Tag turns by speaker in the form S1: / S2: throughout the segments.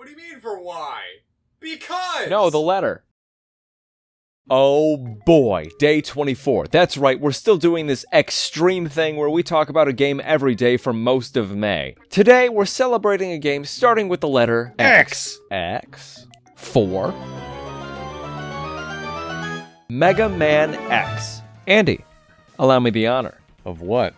S1: What do you mean for why? Because!
S2: No, the letter. Oh boy, day 24. That's right, we're still doing this extreme thing where we talk about a game every day for most of May. Today, we're celebrating a game starting with the letter
S1: X.
S2: X. 4. Mega Man X. Andy, allow me the honor.
S1: Of what?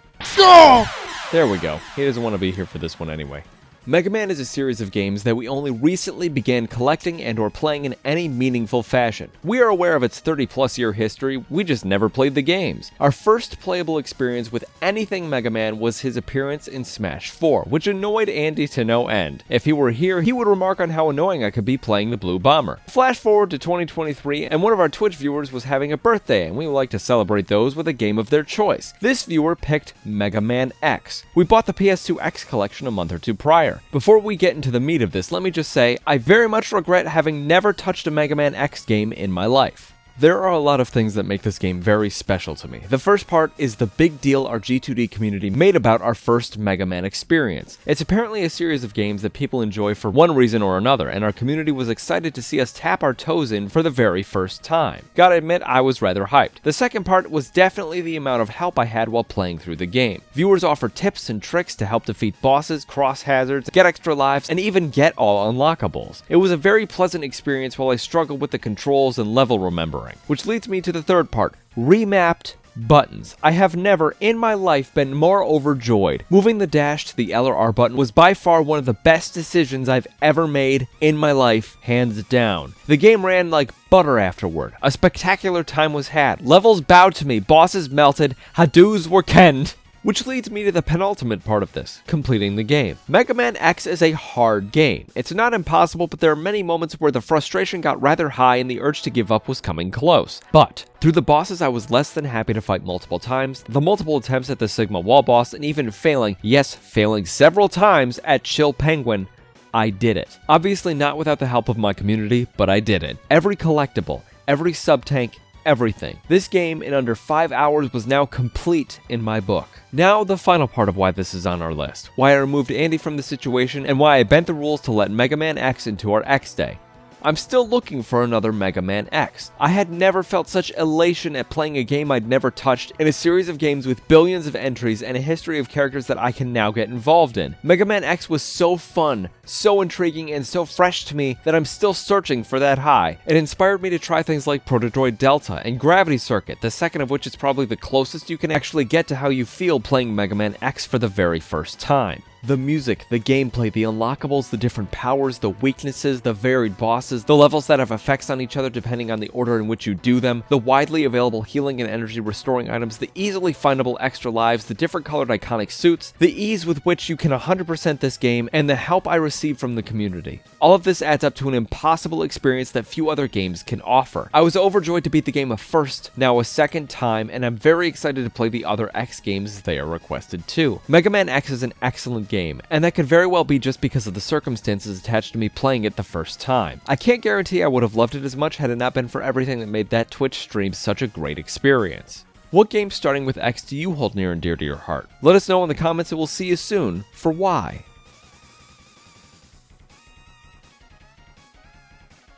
S2: There we go. He doesn't want to be here for this one anyway. Mega Man is a series of games that we only recently began collecting and or playing in any meaningful fashion. We are aware of its 30+ year history, we just never played the games. Our first playable experience with anything Mega Man was his appearance in Smash 4, which annoyed Andy to no end. If he were here, he would remark on how annoying I could be playing the Blue Bomber. Flash forward to 2023, and one of our Twitch viewers was having a birthday, and we would like to celebrate those with a game of their choice. This viewer picked Mega Man X. We bought the PS2 X collection a month or two prior. Before we get into the meat of this, let me just say, I very much regret having never touched a Mega Man X game in my life. There are a lot of things that make this game very special to me. The first part is the big deal our G2D community made about our first Mega Man experience. It's apparently a series of games that people enjoy for one reason or another, and our community was excited to see us tap our toes in for the very first time. Gotta admit, I was rather hyped. The second part was definitely the amount of help I had while playing through the game. Viewers offered tips and tricks to help defeat bosses, cross hazards, get extra lives, and even get all unlockables. It was a very pleasant experience while I struggled with the controls and level remembering. Which leads me to the third part, remapped buttons. I have never in my life been more overjoyed. Moving the dash to the L or R button was by far one of the best decisions I've ever made in my life, hands down. The game ran like butter afterward. A spectacular time was had. Levels bowed to me, bosses melted, Hadoos were kenned. Which leads me to the penultimate part of this, completing the game. Mega Man X is a hard game. It's not impossible, but there are many moments where the frustration got rather high and the urge to give up was coming close. But through the bosses, I was less than happy to fight multiple times, the multiple attempts at the Sigma Wall boss, and even failing several times at Chill Penguin, I did it. Obviously not without the help of my community, but I did it. Every collectible, every sub-tank, everything. This game in under 5 hours was now complete in my book. Now the final part of why this is on our list, why I removed Andy from the situation, and why I bent the rules to let Mega Man X into our X Day. I'm still looking for another Mega Man X. I had never felt such elation at playing a game I'd never touched in a series of games with billions of entries and a history of characters that I can now get involved in. Mega Man X was so fun, so intriguing, and so fresh to me that I'm still searching for that high. It inspired me to try things like Protodroid Delta and Gravity Circuit, the second of which is probably the closest you can actually get to how you feel playing Mega Man X for the very first time. The music, the gameplay, the unlockables, the different powers, the weaknesses, the varied bosses, the levels that have effects on each other depending on the order in which you do them, the widely available healing and energy restoring items, the easily findable extra lives, the different colored iconic suits, the ease with which you can 100% this game, and the help I receive from the community. All of this adds up to an impossible experience that few other games can offer. I was overjoyed to beat the game a first, now a second time, and I'm very excited to play the other X games as they are requested too. Mega Man X is an excellent game, and that could very well be just because of the circumstances attached to me playing it the first time. I can't guarantee I would have loved it as much had it not been for everything that made that Twitch stream such a great experience. What game starting with X do you hold near and dear to your heart? Let us know in the comments and we'll see you soon for Y.